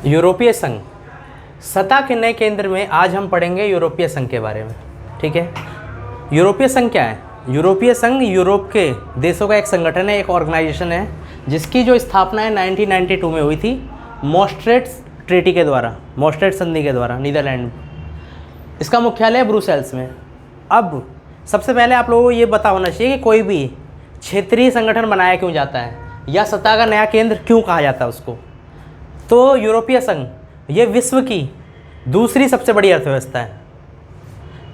यूरोपीय संघ, सतह के नए केंद्र में आज हम पढ़ेंगे यूरोपीय संघ के बारे में। ठीक है, यूरोपीय संघ क्या है? यूरोपीय संघ यूरोप के देशों का एक संगठन है, एक ऑर्गेनाइजेशन है, जिसकी जो स्थापना है 1992 में हुई थी मॉस्ट्रेट ट्रीटी के द्वारा, मॉस्ट्रेट संधि के द्वारा, नीदरलैंड में। इसका मुख्यालय है ब्रुसेल्स में। अब सबसे पहले आप लोगों को ये पता होना चाहिए कि कोई भी क्षेत्रीय संगठन बनाया क्यों जाता है या सतह का नया केंद्र क्यों कहा जाता है उसको। तो यूरोपीय संघ ये विश्व की दूसरी सबसे बड़ी अर्थव्यवस्था है।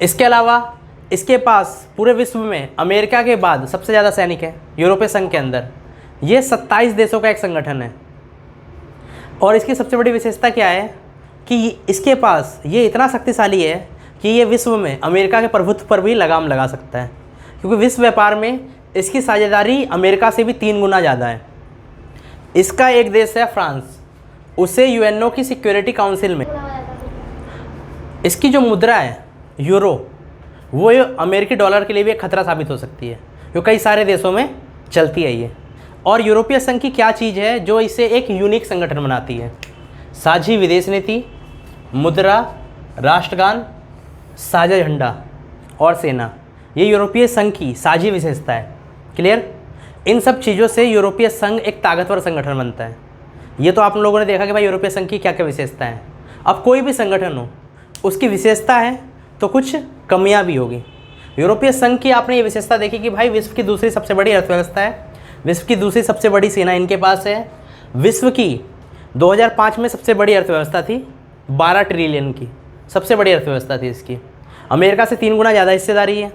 इसके अलावा इसके पास पूरे विश्व में अमेरिका के बाद सबसे ज़्यादा सैनिक है यूरोपीय संघ के अंदर। ये 27 देशों का एक संगठन है और इसकी सबसे बड़ी विशेषता क्या है कि इसके पास ये इतना शक्तिशाली है कि ये विश्व में अमेरिका के प्रभुत्व पर भी लगाम लगा सकता है, क्योंकि विश्व व्यापार में इसकी साझेदारी अमेरिका से भी 3 गुना ज़्यादा है। इसका एक देश है फ्रांस, उसे यूएनओ की सिक्योरिटी काउंसिल में इसकी जो मुद्रा है यूरो, वो अमेरिकी डॉलर के लिए भी एक खतरा साबित हो सकती है, जो कई सारे देशों में चलती है ये। और यूरोपीय संघ की क्या चीज़ है जो इसे एक यूनिक संगठन बनाती है? साझी विदेश नीति, मुद्रा, राष्ट्रगान, साझा झंडा और सेना, ये यूरोपीय संघ की साझी विशेषता है। क्लियर? इन सब चीज़ों से यूरोपीय संघ एक ताकतवर संगठन बनता है। ये तो आप लोगों ने देखा कि भाई यूरोपीय संघ की क्या क्या विशेषता है। अब कोई भी संगठन हो, उसकी विशेषता है तो कुछ कमियां भी होगी। यूरोपीय संघ की आपने ये विशेषता देखी कि भाई विश्व की दूसरी सबसे बड़ी अर्थव्यवस्था है, विश्व की दूसरी सबसे बड़ी सेना इनके पास है, विश्व की 2005 में सबसे बड़ी अर्थव्यवस्था थी, 12 ट्रिलियन की सबसे बड़ी अर्थव्यवस्था थी इसकी। अमेरिका से 3 गुना ज़्यादा हिस्सेदारी है।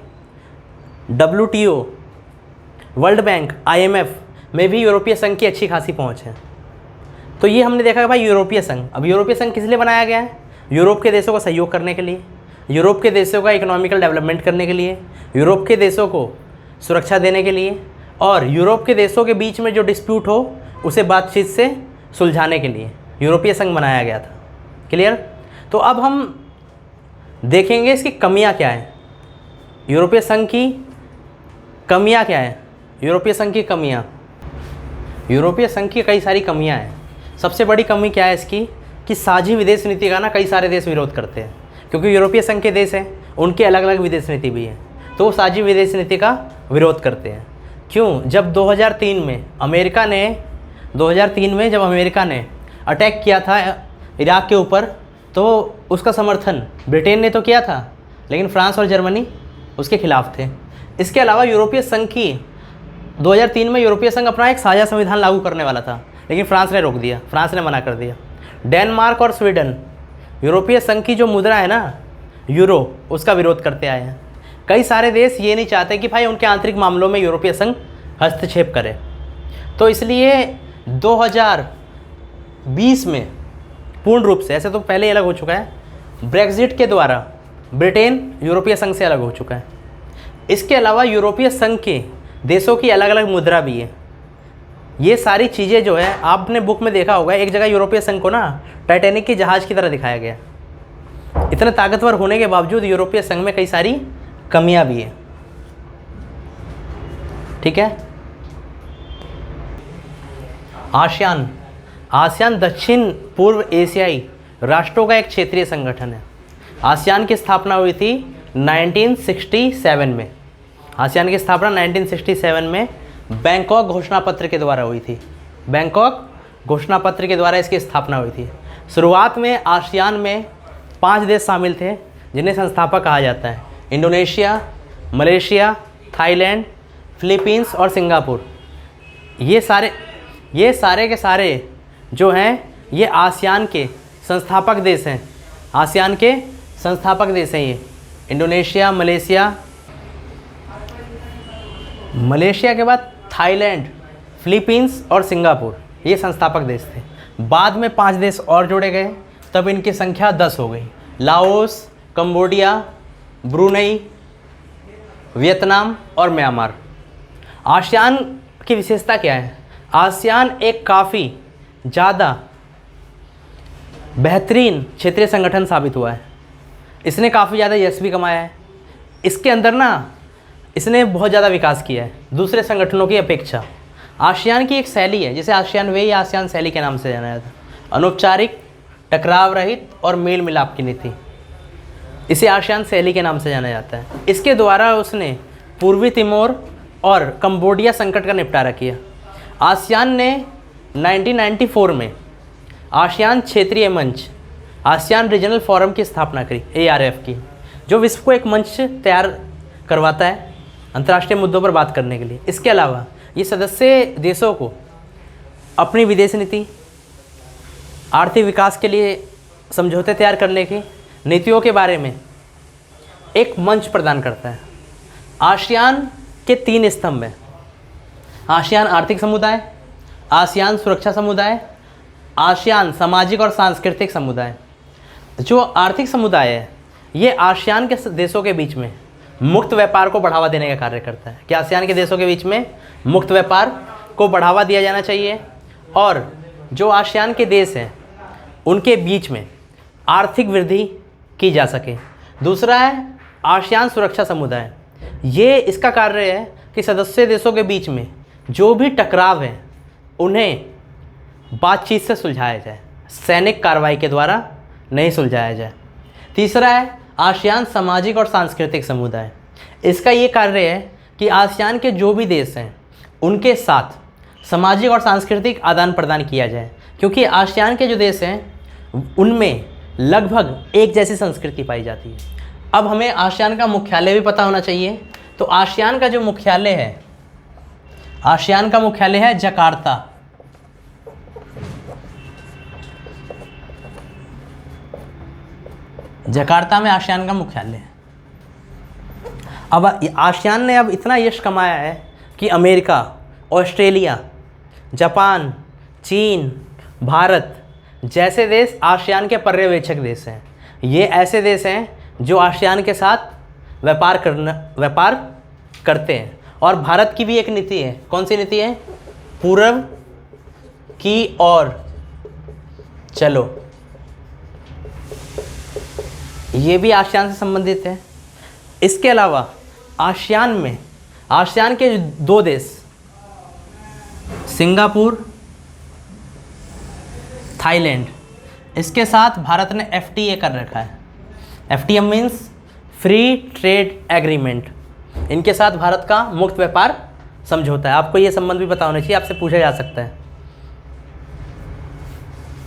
WTO, वर्ल्ड बैंक, IMF में भी यूरोपीय संघ की अच्छी खासी पहुँच है। तो ये हमने देखा कि भाई यूरोपीय संघ, अब यूरोपीय संघ किस लिए बनाया गया है? यूरोप के देशों को सहयोग करने के लिए, यूरोप के देशों का इकोनॉमिकल डेवलपमेंट करने के लिए, यूरोप के देशों को सुरक्षा देने के लिए और यूरोप के देशों के बीच में जो डिस्प्यूट हो उसे बातचीत से सुलझाने के लिए यूरोपीय संघ बनाया गया था। क्लियर? तो अब हम देखेंगे इसकी कमियां क्या हैं, यूरोपीय संघ की कमियां क्या हैं। यूरोपीय संघ की कमियां, यूरोपीय संघ की कई सारी कमियां हैं। सबसे बड़ी कमी क्या है इसकी कि साझी विदेश नीति का ना कई सारे देश विरोध करते हैं, क्योंकि यूरोपीय संघ के देश हैं, उनकी अलग अलग विदेश नीति भी है, तो वो साझी विदेश नीति का विरोध करते हैं। क्यों? जब 2003 में जब अमेरिका ने अटैक किया था इराक के ऊपर, तो उसका समर्थन ब्रिटेन ने तो किया था, लेकिन फ्रांस और जर्मनी उसके खिलाफ थे। इसके अलावा यूरोपीय संघ की 2003 में यूरोपीय संघ अपना एक साझा संविधान लागू करने वाला था, लेकिन फ्रांस ने रोक दिया, फ्रांस ने मना कर दिया। डेनमार्क और स्वीडन यूरोपीय संघ की जो मुद्रा है ना यूरो, उसका विरोध करते आए हैं। कई सारे देश ये नहीं चाहते कि भाई उनके आंतरिक मामलों में यूरोपीय संघ हस्तक्षेप करे। तो इसलिए 2020 में पूर्ण रूप से, ऐसे तो पहले ही अलग हो चुका है, ब्रेक्जिट के द्वारा ब्रिटेन यूरोपीय संघ से अलग हो चुका है। इसके अलावा यूरोपीय संघ के देशों की अलग अलग मुद्रा भी है। ये सारी चीज़ें जो है आपने बुक में देखा होगा, एक जगह यूरोपीय संघ को ना टाइटैनिक के जहाज़ की तरह दिखाया गया। इतने ताकतवर होने के बावजूद यूरोपीय संघ में कई सारी कमियां भी हैं। ठीक है? आसियान, आसियान दक्षिण पूर्व एशियाई राष्ट्रों का एक क्षेत्रीय संगठन है। आसियान की स्थापना हुई थी 1967 में। आसियान की स्थापना 1967 में बैंकॉक घोषणा पत्र के द्वारा हुई थी। बैंकॉक घोषणा पत्र के द्वारा इसकी स्थापना हुई थी। शुरुआत में आसियान में 5 देश शामिल थे जिन्हें संस्थापक कहा जाता है: इंडोनेशिया, मलेशिया, थाईलैंड, फिलीपींस और सिंगापुर। ये सारे के सारे जो हैं ये आसियान के संस्थापक देश हैं। आसियान के संस्थापक देश हैं ये। इंडोनेशिया, मलेशिया के बाद थाईलैंड, फिलीपींस और सिंगापुर, ये संस्थापक देश थे। बाद में 5 देश और जोड़े गए, तब इनकी संख्या 10 हो गई। लाओस, कंबोडिया, ब्रुनई, वियतनाम और म्यांमार। आसियान की विशेषता क्या है? आसियान एक काफ़ी ज़्यादा बेहतरीन क्षेत्रीय संगठन साबित हुआ है। इसने काफ़ी ज़्यादा यश भी कमाया है। इसके अंदर ना इसने बहुत ज़्यादा विकास किया है दूसरे संगठनों की अपेक्षा। आसियान की एक शैली है जिसे आसियान वे या आसियान शैली के नाम से जाना जाता है। अनौपचारिक, टकराव रहित और मेल मिलाप की नीति। इसे आसियान शैली के नाम से जाना जाता है। इसके द्वारा उसने पूर्वी तिमोर और कंबोडिया संकट का निपटारा किया। आसियान ने 1994 में आसियान क्षेत्रीय मंच, आसियान रीजनल फोरम की स्थापना करी, ARF की, जो विश्व को एक मंच तैयार करवाता है अंतर्राष्ट्रीय मुद्दों पर बात करने के लिए। इसके अलावा ये सदस्य देशों को अपनी विदेश नीति, आर्थिक विकास के लिए समझौते तैयार करने की नीतियों के बारे में एक मंच प्रदान करता है। आसियान के 3 स्तंभ हैं: आसियान आर्थिक समुदाय, आसियान सुरक्षा समुदाय, आसियान सामाजिक और सांस्कृतिक समुदाय। जो आर्थिक समुदाय है ये आसियान के देशों के बीच में मुक्त व्यापार को बढ़ावा देने का कार्य करता है कि आसियान के देशों के बीच में मुक्त व्यापार को बढ़ावा दिया जाना चाहिए और जो आसियान के देश हैं उनके बीच में आर्थिक वृद्धि की जा सके। दूसरा है आसियान सुरक्षा समुदाय। ये इसका कार्य है कि सदस्य देशों के बीच में जो भी टकराव है उन्हें बातचीत से सुलझाया जाए, सैनिक कार्रवाई के द्वारा नहीं सुलझाया जाए। तीसरा है आसियान सामाजिक और सांस्कृतिक समुदाय। इसका ये कार्य है कि आसियान के जो भी देश हैं उनके साथ सामाजिक और सांस्कृतिक आदान प्रदान किया जाए, क्योंकि आसियान के जो देश हैं उनमें लगभग एक जैसी संस्कृति पाई जाती है। अब हमें आसियान का मुख्यालय भी पता होना चाहिए। तो आसियान का जो मुख्यालय है, आसियान का मुख्यालय है जकार्ता। जकार्ता में आसियान का मुख्यालय है। अब आसियान ने अब इतना यश कमाया है कि अमेरिका, ऑस्ट्रेलिया, जापान, चीन, भारत जैसे देश आसियान के पर्यवेक्षक देश हैं। ये ऐसे देश हैं जो आसियान के साथ व्यापार करते हैं। और भारत की भी एक नीति है। कौन सी नीति है? पूर्व की ओर चलो। ये भी आसियान से संबंधित है। इसके अलावा आसियान के 2 देश सिंगापुर, थाईलैंड, इसके साथ भारत ने FTA कर रखा है। FTA means free trade agreement. इनके साथ भारत का मुक्त व्यापार समझौता है। आपको ये संबंध भी पता होना चाहिए, आपसे पूछा जा सकता है।